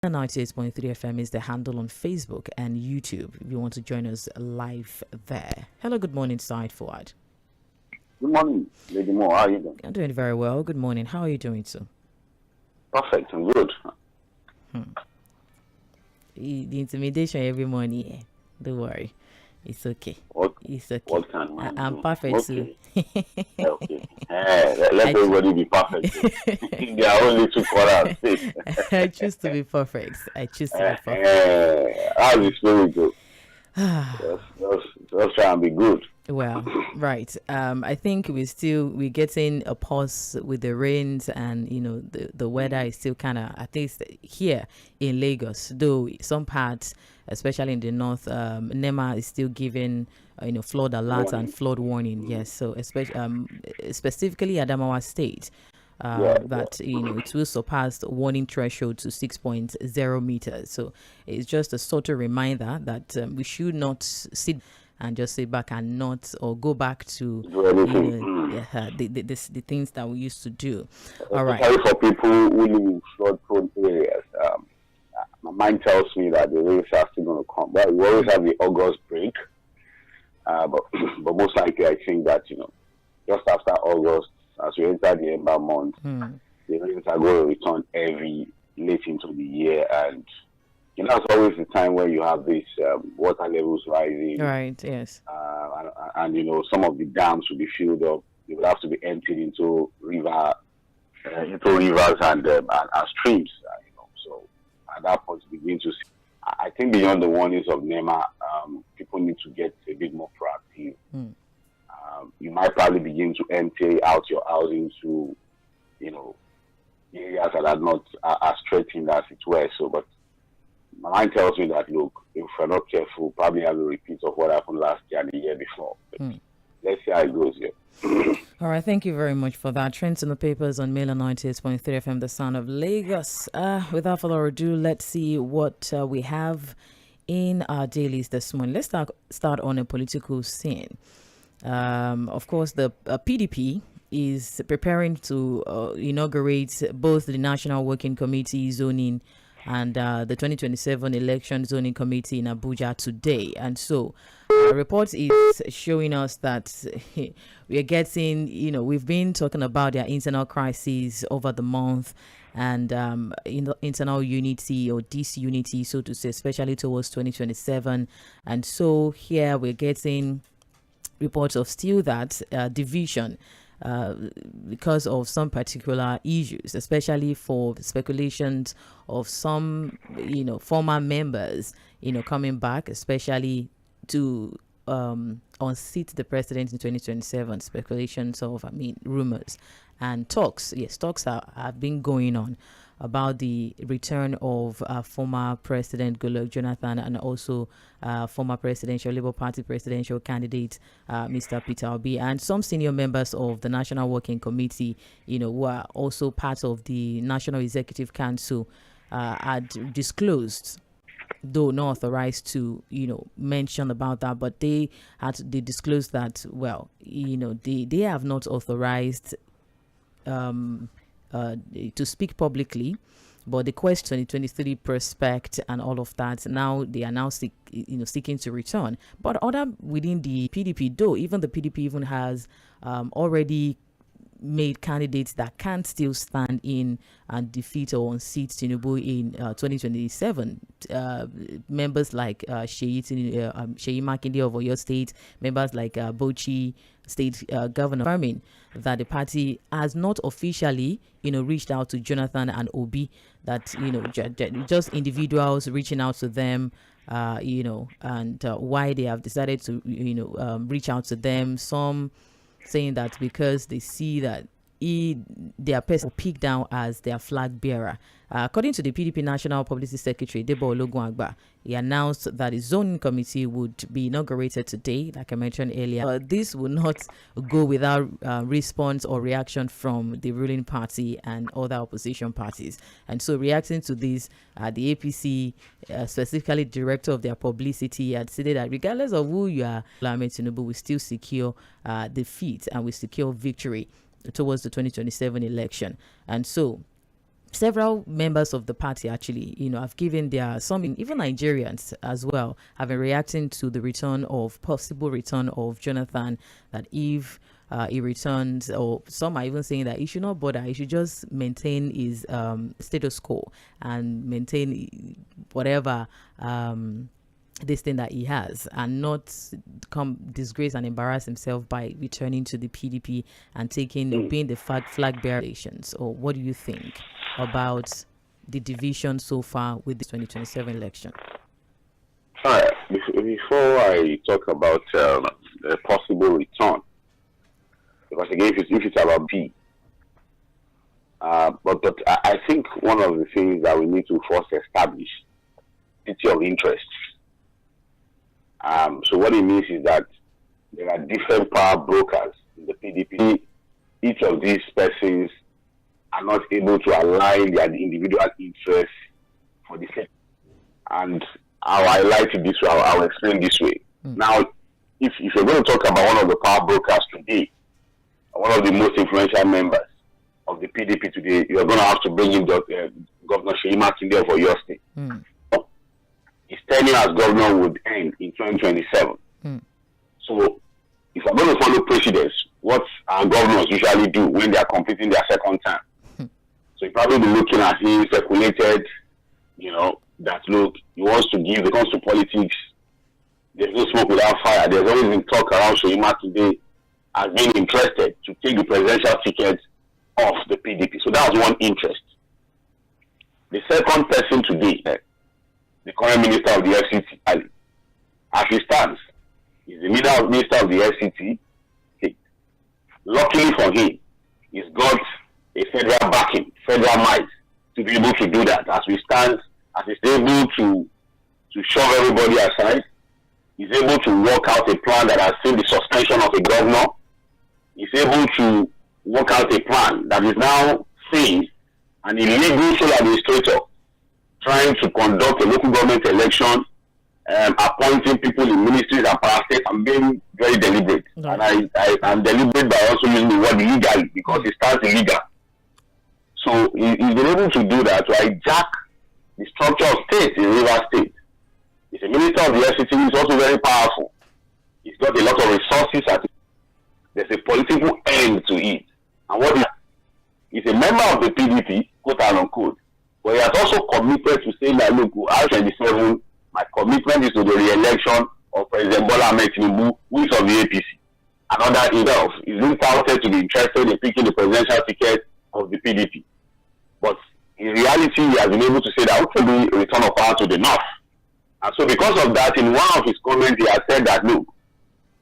98.3 FM is the handle on Facebook and YouTube if you want to join us live there. Hello, good morning, Side Forward. Good morning, Lady Mo. How are you doing? I'm doing very well. Good morning. How are you doing, sir? Perfect. I'm good. The intimidation every morning. Don't worry. It's okay. It's okay. What can I'm do? perfect, Okay. okay. Let everybody be perfect. They are only 2 quarters. I choose to be perfect. How is the spirit go? Just try and be good. Well, right. I think we're getting a pause with the rains, and the weather is still kind of, at least here in Lagos, though some parts, especially in the north, NEMA is still giving flood alert and flood warning. Yes, so especially specifically Adamawa State. That it will surpass warning threshold to 6.0 meters. So it's just a sort of reminder that we should not sit and just sit back and not, or go back to the things that we used to do. All right. For people who live in flood-prone areas, my mind tells me that the rains are still going to come. Well, we always have the August break, but most likely I think that just after August, as we enter the Ember month, the rains are going to return late into the year, and it's always the time when you have this water levels rising. Right. Yes. And some of the dams will be filled up. They will have to be emptied into rivers and streams. So at that point, we begin to see. I think beyond the warnings of NEMA, people need to get a bit more proactive. You might probably begin to empty out your house into, areas that are not as threatened as it were. So, but my mind tells me that, look, if we're not careful, probably have a repeat of what happened last year and the year before. Let's see how it goes here. All right, thank you very much for that. Trends in the papers on Mail 98.3 FM, the sound of Lagos. Without further ado, let's see what we have in our dailies this morning. Let's start on a political scene. Of course, the PDP is preparing to inaugurate both the National Working Committee zoning and the 2027 election zoning committee in Abuja today. And so the report is showing us that we are getting, we've been talking about their internal crises over the month, and internal unity or disunity, so to say, especially towards 2027. And so here we're getting reports of still that division because of some particular issues, especially for speculations of some, former members, coming back, especially to unseat the president in 2027. Speculations of, rumors and talks. Yes, talks have been going on about the return of former President Goodluck Jonathan and also former presidential Labour Party presidential candidate Mr. Peter Obi, and some senior members of the National Working Committee, who are also part of the National Executive Council, had disclosed, though not authorized to mention about that, but they disclosed that, well, they have not authorized to speak publicly, but the Quest 2023 prospect and all of that, now they are now seeking to return. But other within the PDP, though, even the PDP even has already made candidates that can still stand in and defeat or unseat Tinubu in 2027. Members like Jᴏɪᴜ Makinde of Oyo State, members like Bauchi State Governor, confirming that the party has not officially, reached out to Jonathan and Obi, that, just individuals reaching out to them, and why they have decided to, reach out to them. Some saying that because they see that their person picked down as their flag bearer. According to the PDP National Publicity Secretary, Debo Ologunagba, he announced that the zoning committee would be inaugurated today, like I mentioned earlier. This will not go without response or reaction from the ruling party and other opposition parties. And so reacting to this, the APC, specifically director of their publicity, had stated that regardless of who you are, Ahmed Tinubu will still secure defeat and will secure victory towards the 2027 election. And so several members of the party actually, have given even Nigerians as well have been reacting to the possible return of Jonathan, that if he returns, or some are even saying that he should not bother, he should just maintain his status quo and maintain whatever this thing that he has, and not come disgrace and embarrass himself by returning to the PDP and being the flag bearer relations. Or what do you think about the division so far with the 2027 election? All right. Before I talk about a possible return, because again, if it's about B, but I think one of the things that we need to first establish is of interest. So what it means is that there are different power brokers in the PDP. Each of these persons are not able to align their individual interests for the same. And I'll highlight it this way, I'll explain this way. Now, if you're going to talk about one of the power brokers today, one of the most influential members of the PDP today, you're going to have to bring in Governor Jᴏɪᴜ L쏘ᴅɪ for your state. His tenure as governor would end in 2027. So, if I'm going to follow precedence, what our governors usually do when they are completing their second term, so you probably be looking at him speculated, that look, he wants to give, when it comes to politics, there's no smoke without fire. There's always been talk around Jᴏɪᴜ today as being interested to take the presidential ticket off the PDP. So that was one interest. The second person today, the current minister of the FCT, as he stands, is the minister of the FCT. Luckily for him, he's got a federal backing, federal might to be able to do that. As we stand, as he's able to shove everybody aside, he's able to work out a plan that has seen the suspension of a governor. He's able to work out a plan that is now seeing an illegal sole administrator trying to conduct a local government election, appointing people in ministries and parastates, and being very deliberate. And I'm deliberate by also using the word illegal because it starts illegal. So he's been able to do that, to hijack the structure of state in Rivers State. He's a minister of the FCT. He's also very powerful. He's got a lot of resources. There's a political end to it. And he's a member of the PDP, quote unquote, but he has also committed to saying that, look, R27, my commitment is to the re-election of President Bola Ahmed Tinubu, who is of the APC. Another himself is being touted to be interested in picking the presidential ticket of the PDP. But in reality, he has been able to say that it will be a return of power to the north. And so because of that, in one of his comments, he has said that, look,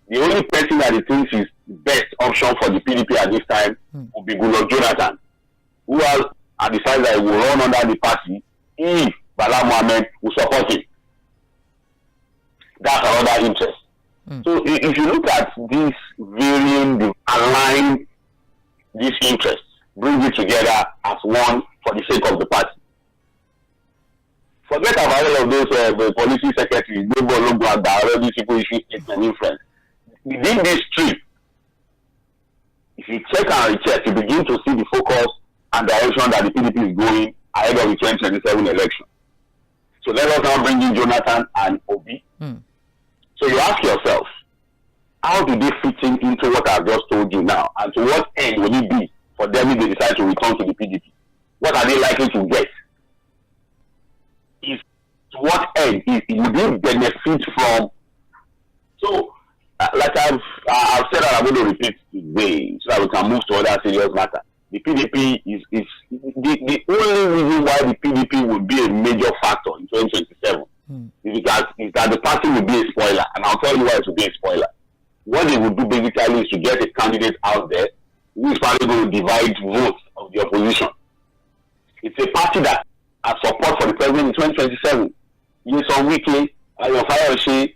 the only person that he thinks is the best option for the PDP at this time would be Goodluck Jonathan, who has decided that he will run under the party if Bala Mohammed will support him. That's another interest. So if you look at these varying, align these interests, bring it together as one for the sake of the party. Forget about all of those the policy secretaries, all these people issue statement influence. Within this trip, if you check and recheck, you begin to see the focus and direction that the PDP is going ahead of the 2027 election. So let us now bring in Jonathan and Obi. So you ask yourself, how do they fit into what I've just told you now? And to what end will it be for them if they decide to return to the PDP? What are they likely to get? To what end will they benefit from? So, like I've said, that I'm going to repeat today so that we can move to other serious matter. The PDP is the only reason why the PDP will be a major factor in 2027 is that the party will be a spoiler, and I'll tell you why it will be a spoiler. What they will do basically is to get a candidate out there who is probably going to divide votes of the opposition. It's a party that has support for the president in 2027. ᴏᴜᴜᴜ, Ayọ̀fáyọ̀ṣe,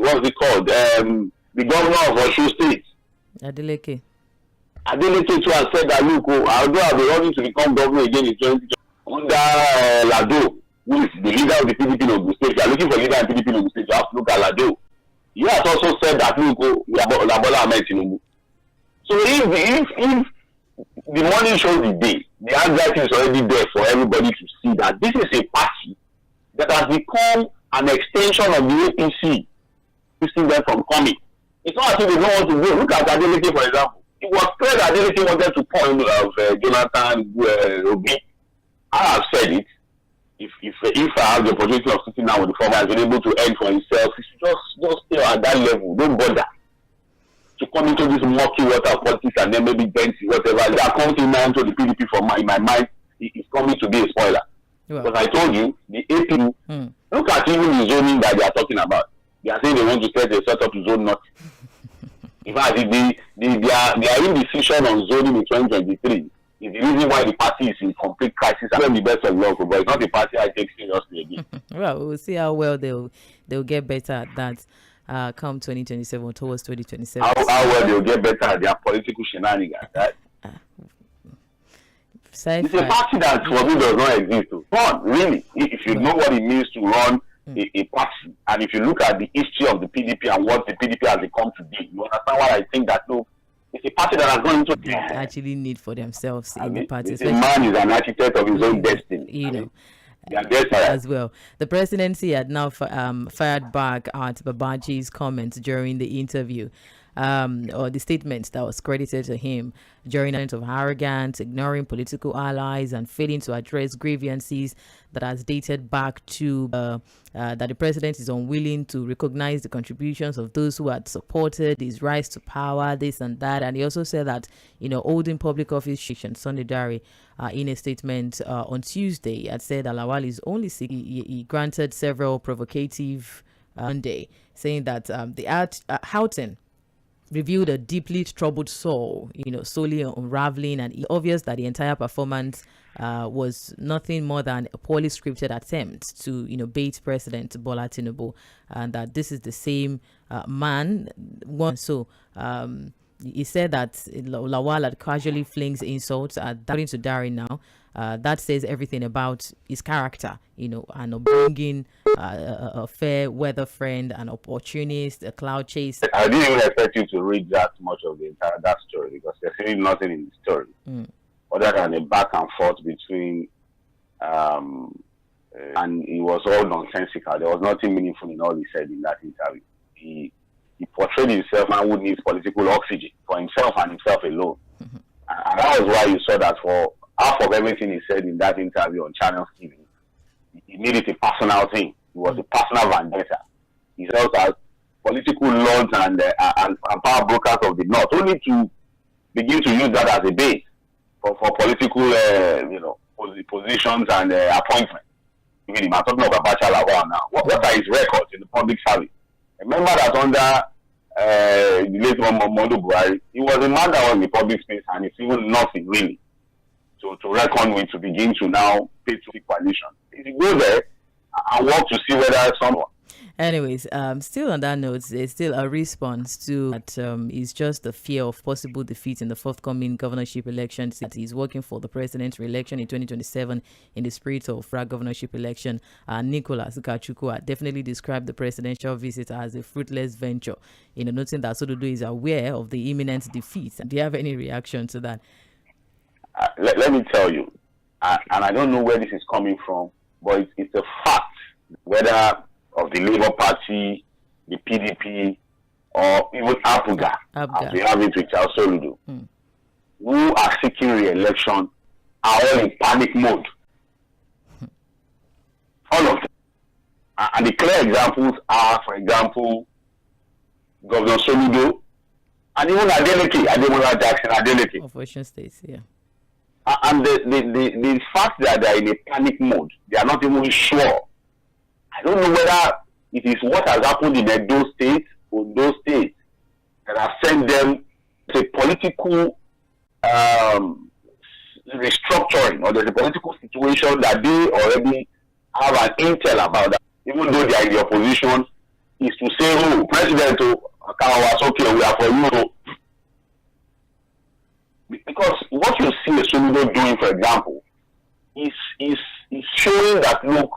what's it called? The governor of Osun State, Adeleke too has said that, look, although I'll be running to become governor again in 2020 under Lado, who is the leader of the PDP in Ogun State. If you are looking for a leader in PDP in Ogun State, you have to look at Lado. He has also said that, look, Bola Ahmed Tinubu. So if the morning shows the day. The anxiety is already there for everybody to see that this is a party that has become an extension of the APC, preventing them from coming. It's not as if they don't want to go. Look at Adeleke, for example. It was clear that Adeleke wanted to point of Jonathan Obi. I have said it. If I have the opportunity of sitting down with the former, has been able to earn for himself, he should just stay at that level. Don't bother to come into this murky water politics and then maybe dance whatever. That comes in mind to the PDP in my mind is coming to be a spoiler. Well, because I told you, the AP, look at even the zoning that they are talking about. They are saying they want to set a set up to zone not. In fact, their indecision on zoning in 2023 is the reason why the party is in complete crisis. I don't the best of luck, but it's not a party I take seriously again. Well, we'll see how well they'll get better at that come 2027, towards 2027. How well they'll get better at their political shenanigans, right? It's a party that for me does not exist. Run, really. If you know what it means to run a party, and if you look at the history of the PDP and what the PDP has become today, you understand why I think that, look, it's a party that has gone into they actually need for themselves in the party. A man is an architect of his own destiny. As well. The presidency had now fired back at Babaji's comments during the interview, or the statement that was credited to him during an of arrogance, ignoring political allies, and failing to address grievances that has dated back to that the president is unwilling to recognize the contributions of those who had supported his rise to power, this and that. And he also said that, holding public office, Solidarity, in a statement on Tuesday, had said that Lawal is only sick. He granted several provocative Monday, saying that the Houghton revealed a deeply troubled soul, slowly unraveling, and it's obvious that the entire performance was nothing more than a poorly scripted attempt to, bait President Bola Tinubu, and that this is the same man. So he said that Lawal had casually flings insults, according to Dari now. That says everything about his character, and bringing a fair weather friend, an opportunist, a cloud chaser. I didn't even expect you to read that much of that story, because there's really nothing in the story other than a back and forth between, and it was all nonsensical. There was nothing meaningful in all he said in that interview. He portrayed himself and who needs political oxygen for himself and himself alone. And that was why you saw that for half of everything he said in that interview on Channel TV, he made it a personal thing. It was a personal vendetta. He felt as political lords and power brokers of the North only to begin to use that as a base for political, positions and appointments. I'm talking about Abacha Lawal now. What are his records in the public service? Remember that under the late Muhammadu Buhari, he was a man that was in the public space, and it's even nothing really to reckon with, to begin to now pay to the coalition. If you go there and work to see whether someone. Anyways, still on that note, there's still a response to that. Is just the fear of possible defeat in the forthcoming governorship elections. That he's working for the president's re-election in 2027 in the spirit of that governorship election. Nicholas Gachukwu definitely described the presidential visit as a fruitless venture. Noting that Sododo is aware of the imminent defeat. Do you have any reaction to that? Let me tell you, and I don't know where this is coming from, but it's a fact, whether of the Labour Party, the PDP, or even APGA, as we have it with Charles Soludo, who are seeking re-election, are all in panic mode. All of them. And the clear examples are, for example, Governor Soludo, and even Ademola Jackson Adeleke. Of Ocean State, yeah. And the fact that they are in a panic mode, they are not even sure. I don't know whether it is what has happened in Edo State or those states that have sent them to a political restructuring, or there's a political situation that they already have an intel about that, even though they are in the opposition, is to say, oh, President, okay, we are for you. Because what you see a Soludo doing, for example, is showing that, look,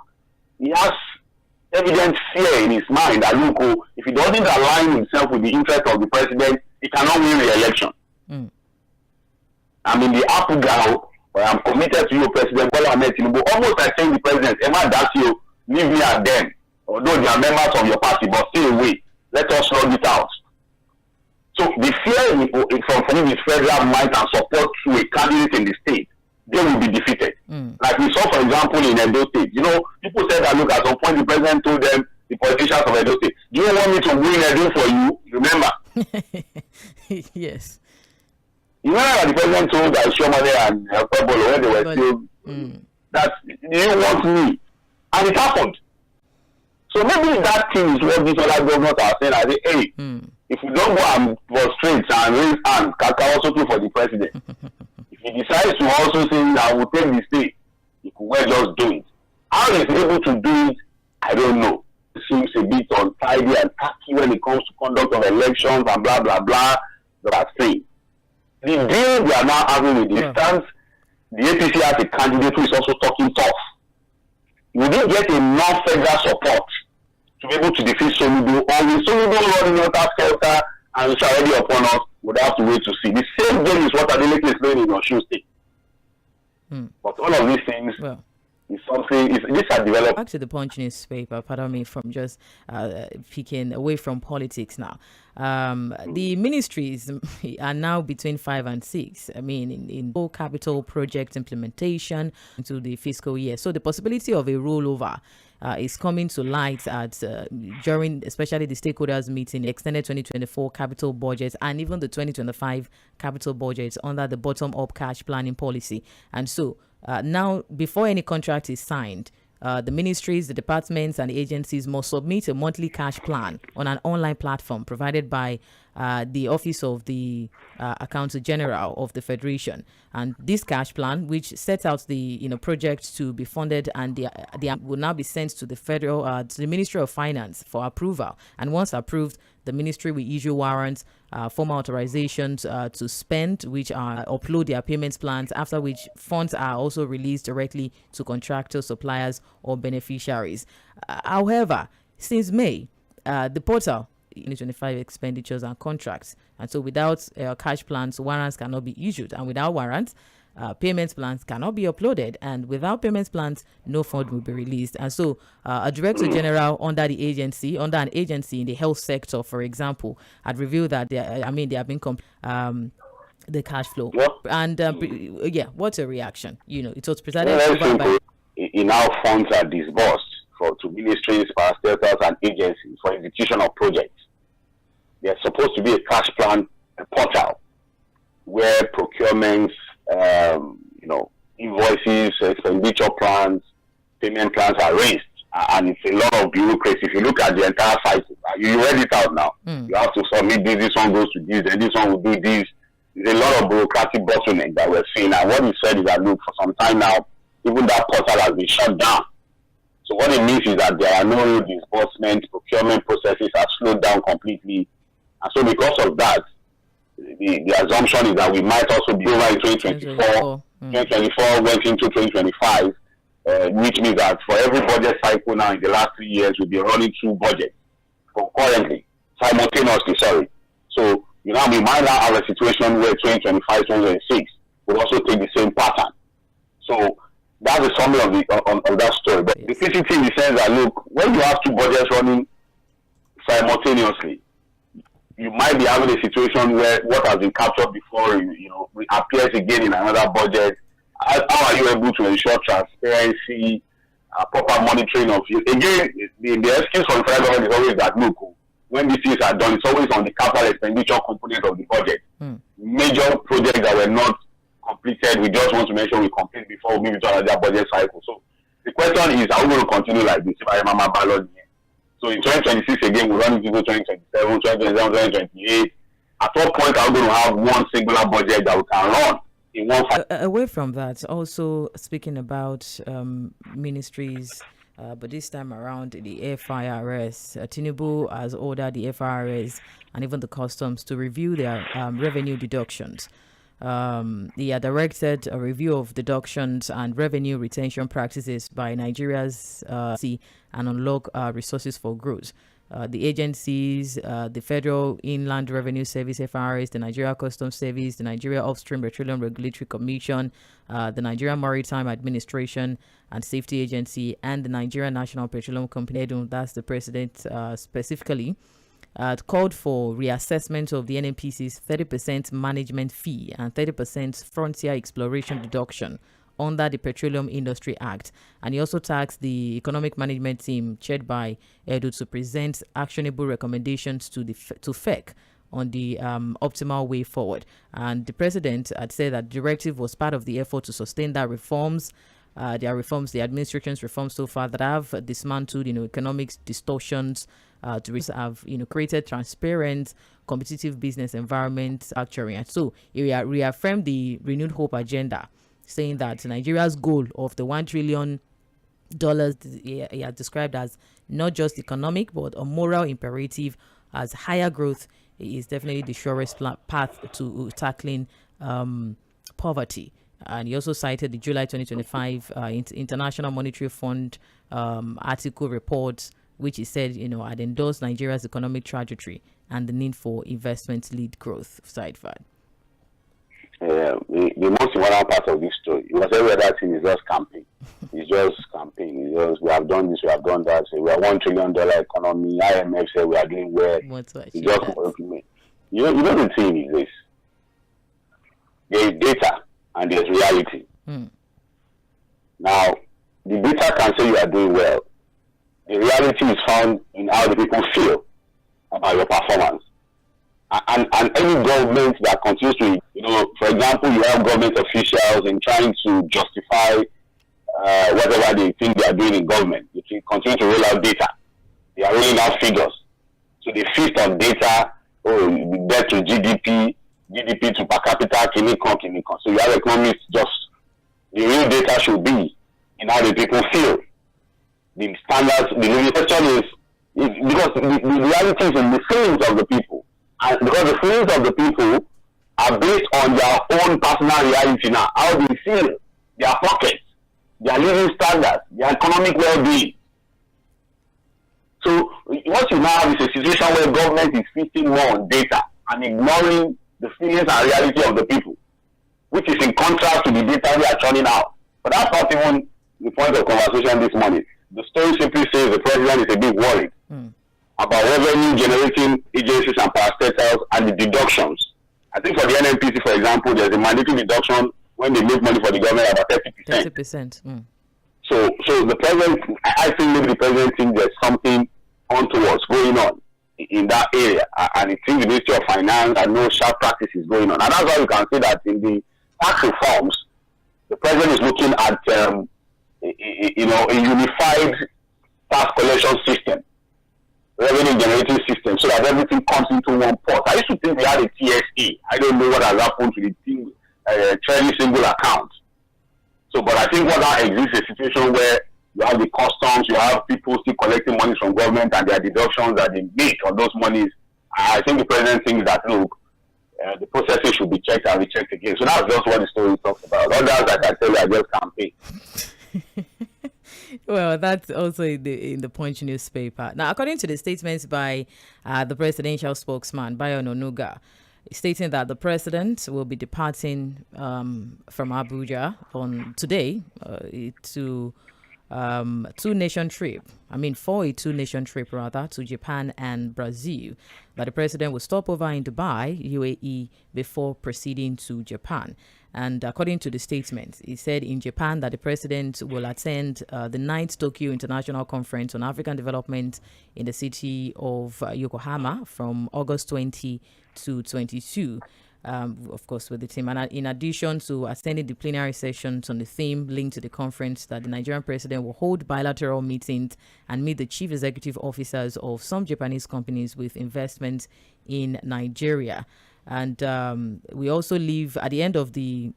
he has evident fear in his mind that, look, if he doesn't align himself with the interest of the president, he cannot win re-election. I'm in the Apple girl, or I'm committed to you, President Bola Ahmed Tinubu. Almost like saying the president, Emma, that's you, leave me and them. Although they are members of your party, but stay away. Let us slug it out. So the fear from his federal might and support to a candidate in the state, they will be defeated. Like we saw, for example, in Edo State. You know, people said that, look, at some point the president told them, the politicians of Edo State, do you want me to win Edo for you? Remember? Yes. You know that the president told that Shomale and Fᴜʟʟ when they were still, that you want me. And it happened. So maybe that thing is what these other governors are saying. I say, hey, if we don't go and prostrate and raise hands, Kaka also do for the president. If he decides to also say, I will take the state, he could well just do it. How he's able to do it, I don't know. It seems a bit untidy and tacky when it comes to conduct of elections and blah, blah, blah. That thing. The deal we are now having with the stance, the APC has a candidate who is also talking tough. We didn't get enough federal support to be able to defeat Soludo, or with Soludo running out skelter and it's already upon us, we'd have to wait to see. The same game is what Adeleke is doing in Osun State. But all of these things is something, these are developed. Back to the Punch newspaper, pardon me from just peeking away from politics now. The ministries are now between 5 and 6. I mean, in whole capital project implementation into the fiscal year. So the possibility of a rollover is coming to light at during especially the stakeholders meeting, extended 2024 capital budget and even the 2025 capital budget under the bottom-up cash planning policy. And so now, before any contract is signed, the ministries, the departments and the agencies must submit a monthly cash plan on an online platform provided by the Office of the Accountant General of the Federation. And this cash plan, which sets out the projects to be funded, and they will now be sent to the federal to the Ministry of Finance for approval. And once approved, the ministry will issue warrants, formal authorizations to spend, which are upload their payments plans, after which funds are also released directly to contractors, suppliers, or beneficiaries. However, since May, the portal 2025 expenditures and contracts, and so without cash plans, warrants cannot be issued, and without warrants, payments plans cannot be uploaded, and without payments plans, no fund will be released. And so a director general under an agency in the health sector, for example, had revealed that they have been the cash flow. And what's a reaction? It was presented over by in how funds are disbursed to ministries, parastatals, and agencies for execution of projects. There's supposed to be a cash plan, a portal where procurements, invoices, expenditure plans, payment plans are raised, and it's a lot of bureaucracy. If you look at the entire cycle, you read it out now. You have to submit this one goes to this, and this one will do this. There's a lot of bureaucratic bottleneck that we're seeing, and what he said is that, look, for some time now, even that portal has been shut down. So what it means is that there are no disbursement, procurement processes are slowed down completely. And so because of that, the assumption is that we might also be over in 2024. 2024 went into 2025, which means that for every budget cycle now in the last 3 years, we'll be running 2 budgets concurrently, simultaneously, sorry. So, we might now have a situation where 2025, 2026 will also take the same pattern. So, that's a summary of that story. But the PCT in the sense that, look, when you have 2 budgets running simultaneously, you might be having a situation where what has been captured before, reappears again in another budget. How are you able to ensure transparency, proper monitoring of you? Again, the excuse for the federal government is always that, look, when these things are done, it's always on the capital expenditure component of the budget. Major projects that were not completed, we just want to make sure we complete before we move into another budget cycle. So the question is, are we going to continue like this? So in 2026 again, we run into 2027, 2027, 2028. At what point are we going to have one singular budget that we can run in one? Away from that, also speaking about ministries, but this time around the FIRS, Tinubu has ordered the FIRS and even the customs to review their revenue deductions. He had directed a review of deductions and revenue retention practices by Nigeria's and unlock resources for growth. the agencies, the Federal Inland Revenue Service (FRS), the Nigeria Customs Service, the Nigeria Upstream Petroleum Regulatory Commission, the Nigeria Maritime Administration and Safety Agency, and the Nigeria National Petroleum Company. That's the president specifically. Called for reassessment of the NNPC's 30% management fee and 30% frontier exploration deduction under the Petroleum Industry Act. And he also tasked the economic management team chaired by Edu to present actionable recommendations to FEC on the optimal way forward. And the president had said that the directive was part of the effort to sustain that reforms. There are reforms, the administration's reforms so far that have dismantled, economic distortions, to have, created transparent, competitive business environment actually. And so he reaffirmed the renewed hope agenda, saying that Nigeria's goal of the $1 trillion he has described as not just economic but a moral imperative, as higher growth is definitely the surest path to tackling poverty. And he also cited the July 2025 International Monetary Fund article report, which he said, had endorsed Nigeria's economic trajectory and the need for investment-led growth. Sidefad. The most important part of this story, because every other thing is just campaign. It's just campaign. It's just, we have done this, we have done that. So we are $1 trillion economy. IMF said we are doing well. What's what? It's just the thing is this. There is data and there's reality. Now, the data can say you are doing well. The reality is found in how the people feel about your performance. And any government that continues to, for example, you have government officials in trying to justify whatever they think they are doing in government. They continue to roll out data. They are rolling out figures. So they feast on data, debt to GDP to per capita, kinikon. So you have economists the real data should be in how the people feel. The standards, the limitation is because the reality is in the feelings of the people. And because the feelings of the people are based on their own personal reality now, how they feel, their pockets, their living standards, their economic well-being. So what you now have is a situation where government is feasting more on data and ignoring the feelings and reality of the people, which is in contrast to the data we are churning out. But that's not even the point of conversation this morning. The story simply says the president is a bit worried about revenue generating agencies and parastatals and the deductions. I think for the NNPC, for example, there's a mandatory deduction when they make money for the government about 30%. 30%. So the president, I think maybe the president thinks there's something untoward going on in that area, and it seems the Ministry of Finance and no sharp practice is going on. And that's why you can say that in the tax reforms, the president is looking at a unified tax collection system, revenue generating system, so that everything comes into one pot. I used to think we had a TSA. I don't know what has happened to the thing, trailing single account. So, but I think what now exists is a situation where you have the customs, you have people still collecting money from government and their deductions that they make on those monies. I think the president thinks that, look, the processes should be checked and rechecked again. So that's just what the story talks about. Others, like I tell you, are just campaign. Well, that's also in the Punch newspaper. Now, according to the statements by the presidential spokesman, Bayo Onanuga, stating that the president will be departing from Abuja on today for a two-nation trip to Japan and Brazil, that the president will stop over in Dubai, UAE, before proceeding to Japan. And according to the statement, he said in Japan that the president will attend the 9th Tokyo International Conference on African Development in the city of Yokohama from August 20 to 22. Of course, with the team. And in addition to attending the plenary sessions on the theme linked to the conference, that the Nigerian president will hold bilateral meetings and meet the chief executive officers of some Japanese companies with investments in Nigeria. And we also leave at the end of the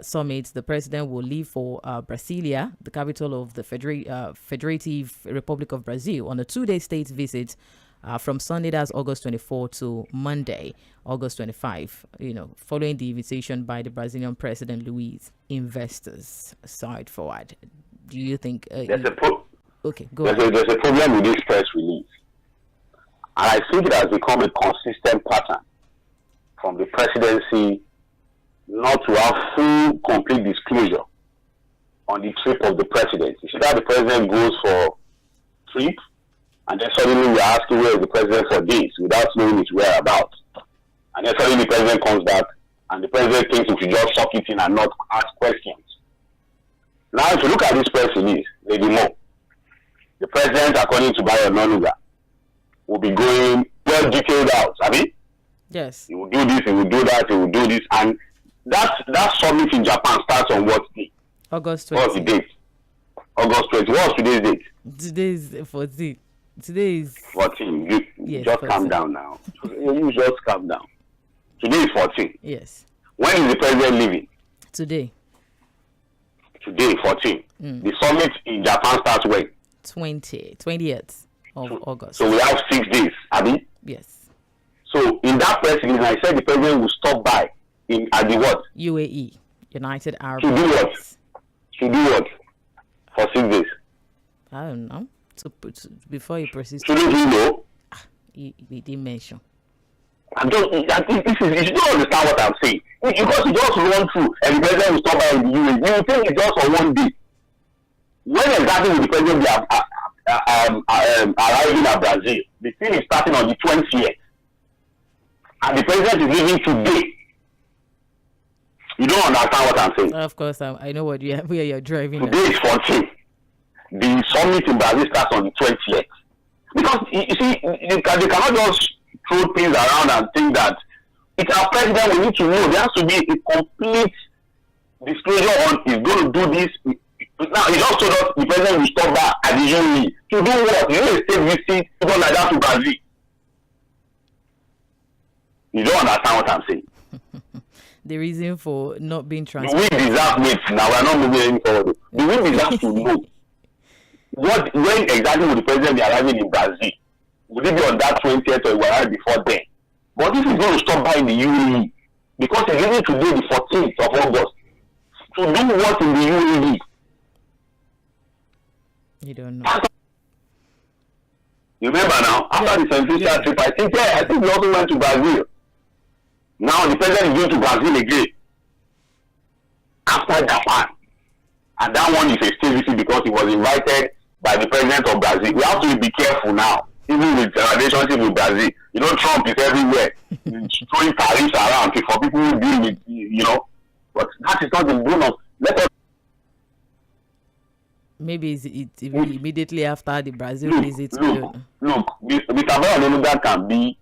summit. The president will leave for Brasilia, the capital of the Federative Republic of Brazil, on a 2-day state visit from Sunday, that's August 24 to Monday, August 25, following the invitation by the Brazilian president Luiz. Investors side forward. Do you think... There's a okay, go ahead. There's a problem with this press release. And I think it has become a consistent pattern from the presidency not to have full, complete disclosure on the trip of the president. You see that the president goes for trip, and then suddenly we are asking where is the president for days without knowing his whereabouts. And then suddenly the president comes back, and the president thinks he should just suck it in and not ask questions. Now, if you look at this press release, Lady Mo, the president, according to Bayo Nonuga, will be going well detailed out. I mean, yes, he will do this, he will do that, he will do this, and that summit in Japan starts on what day? August 20. What's the date? August 20. What's today's date? Today is 14. Today is 14. You yes, just 14. Calm down now. You just calm down. Today is 14. Yes. When is the president leaving? Today. Today, 14. The summit in Japan starts when? 20th of August. So we have 6 days, Abi? Yes. So in that press release, I said the president will stop by at the what? UAE, United Arab To do what? Emirates. To do what? For 6 days. I don't know. Before he proceeds, Shouldn't you know? he didn't mention. I think you don't understand what I'm saying. Because you just run through and the president will stop by in the UAE. You think it's just for one day. When exactly will the president be arriving at Brazil? The thing is starting on the 20th. And the president is leaving today. You don't understand what I'm saying. Of course, I know where you're driving. Today is 14. The summit in Brazil starts on the 20th. Because, you see, they cannot just throw things around and think that it's our president. We need to know. There has to be a complete disclosure on he's going to do this. Now, he just told us the president will stop back at the UAE. To do what? You know, a state visit, something like that to Brazil. You don't understand what I'm saying. The reason for not being Do transparent. we deserve it? Now, we're not moving any forward. Do we deserve to know when exactly will the president be arriving in Brazil? Would it be on that 20th or will arrive before then? But this is going to stop by in the UAE because it's leaving today, the 14th of August. To do what in the UAE? You don't know. You remember now, after the Central trip, I think we also went to Brazil. Now the president is going to Brazil again. After Japan. And that one is a state visit because he was invited by the president of Brazil. We have to be careful now, even with our relationship with Brazil. You know, Trump is everywhere. He's throwing tariffs around for people who deal with, you know. But that is not the bonus. Let us. Maybe it's immediately after the Brazil visit. Look, Mr. Bayo can be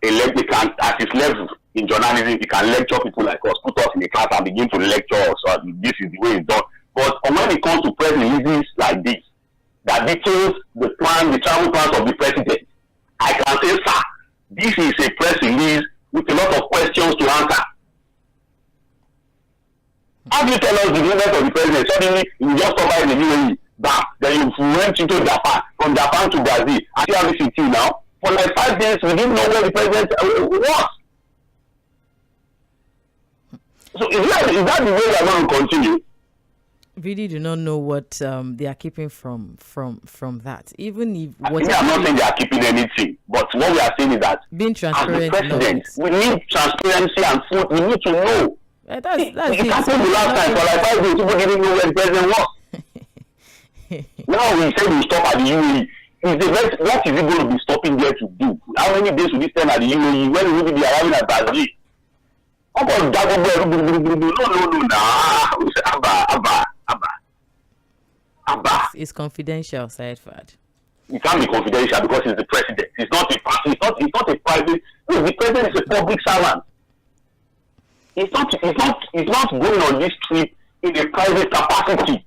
elected at his level in journalism. He can lecture people like us, put us in a class and begin to lecture us. So this is the way it's done. But when it comes to press releases like this, that details the plan, the travel plans of the president, I can say, sir, this is a press release with a lot of questions to answer. How do you tell us the movement of the president? Suddenly, you just come by the UAE, back, then you went into Japan, from Japan to Brazil. I see how this is you now. For like 5 days, we didn't know where the president was. So is that the way we are going to continue? Really do not know what they are keeping from that. Even if I'm not saying they are keeping anything, but what we are saying is that being transparent, as the president, we need transparency and food. We need to know. That's it happened the last time for like 5 days. People didn't know where the president was. Now we say we stop at the UAE. What is it going to be stopping there to do? How many days will he spend at the UAE? When will he be arriving at Brazil? No. It's confidential, Syed Fad. It can't be confidential because he's the president. It's not a private. No, the president is a public servant. He's not going on this trip in a private capacity.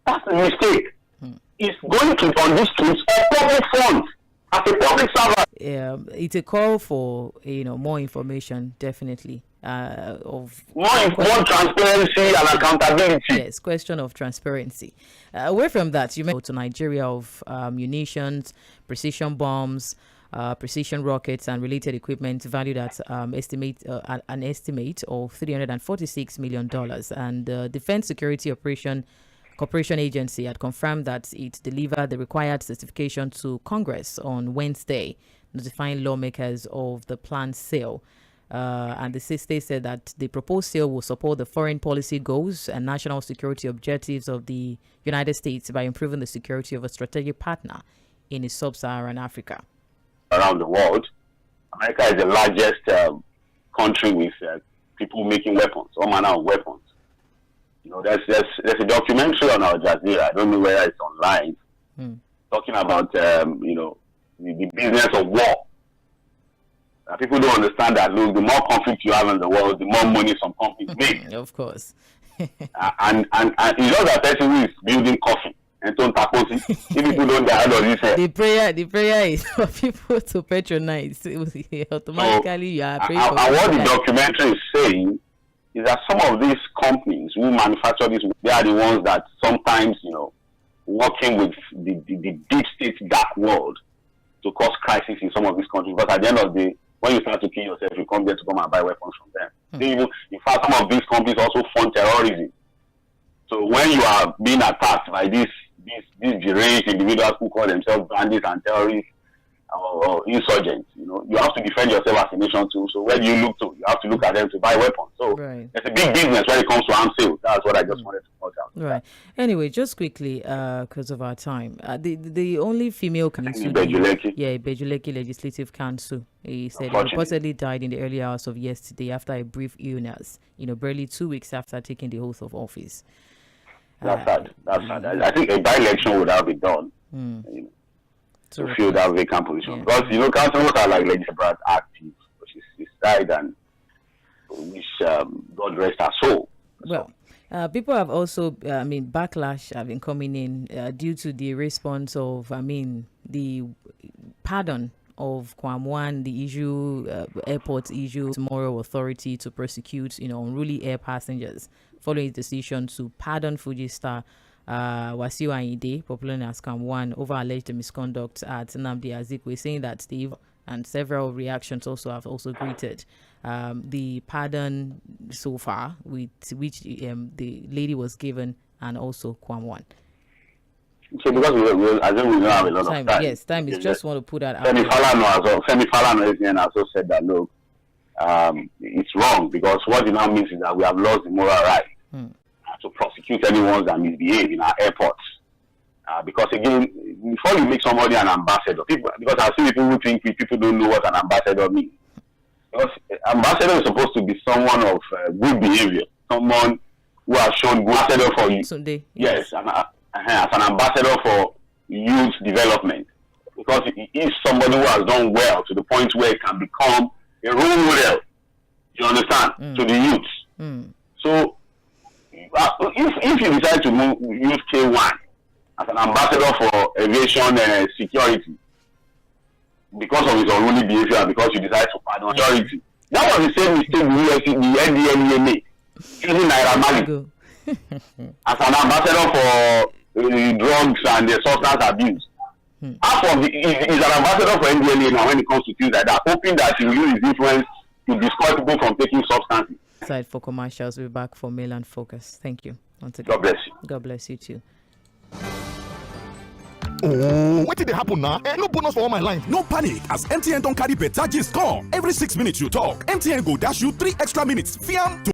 That's a mistake. He's going on this trip on public funds as a public servant. It's a call for more information, definitely. Of more transparency and accountability. Yes, question of transparency. Away from that, you mentioned to Nigeria of munitions, precision bombs, precision rockets, and related equipment valued at an estimate of $346 million. And the Defense Security Corporation Agency had confirmed that it delivered the required certification to Congress on Wednesday. notifying lawmakers of the planned sale. And the state said that the proposed sale will support the foreign policy goals and national security objectives of the United States by improving the security of a strategic partner in sub-Saharan Africa. Around the world, America is the largest country with people making weapons, all manner of weapons. You know, there's a documentary on Al Jazeera. I don't know whether it's online, talking about the business of war. People don't understand that. Look, the more conflict you have in the world, the more money some companies make. Of course. and it's just a person who is building coffee and don't tackle it. If people don't die, the prayer is for people to patronize. Automatically, you are praying for. And what the documentary is saying is that some of these companies who manufacture this, they are the ones that sometimes, working with the deep state dark world to cause crisis in some of these countries. But at the end of the day, when you start to kill yourself, you come there to come and buy weapons from them. In fact, some of these companies also fund terrorism. So when you are being attacked by these deranged individuals who call themselves bandits and terrorists or insurgents, you have to defend yourself as a nation too. So where do you look to? You have to look at them to buy weapons. So It's a big business when it comes to arms sales. That's what I just wanted to point out. Right. Anyway, just quickly, because of our time, the only female council, Bejuleki Legislative Council, he said, reportedly died in the early hours of yesterday after a brief illness. Barely 2 weeks after taking the oath of office. That's sad. I think a by-election would have been done. To fill that vacant position. Because, councillors are like Lady Brad active. She's died and wish God rest her soul. Well, people have also, backlash have been coming in due to the response of, the pardon of Kwamwan, the issue, airport issue, moral authority to prosecute, unruly air passengers following his decision to pardon Fuji star Wasiu Ayinde, popularly as Kwamwan, over alleged misconduct at Nnamdi Azikiwe, saying that Steve and several reactions have also greeted the pardon so far, with which the lady was given, and also Kwamwan. So because we don't have a lot of time. Yes, time is just want to put that out. Femi Falana also said that, look, it's wrong, because what it now means is that we have lost the moral right to prosecute anyone that misbehave in our airports. Because again, before you make somebody an ambassador, because I see people who think people don't know what an ambassador means. Because ambassador is supposed to be someone of good behavior, someone who has shown good ambassador for you. Yes, as an ambassador for youth development. Because he is somebody who has done well to the point where it can become a role model, you understand, to the youth. So, if you decide to use K1 as an ambassador for aviation security because of his unruly behavior, because you decide to pardon security, that was the same mistake the NDLEA made, using Naira Marley as an ambassador for drugs and substance abuse. Half of he's an ambassador for NDLEA now when it comes to things like that, hoping that he will use his influence to discourage people from taking substances. Side for commercials. We'll be back for Mail and Focus. Thank you. Once again. God bless you. God bless you too. Oh, what did they happen now? No bonus for all my line. No panic, as MTN don't carry better gist come. Every 6 minutes you talk, MTN go dash you 3 extra minutes. Fiam.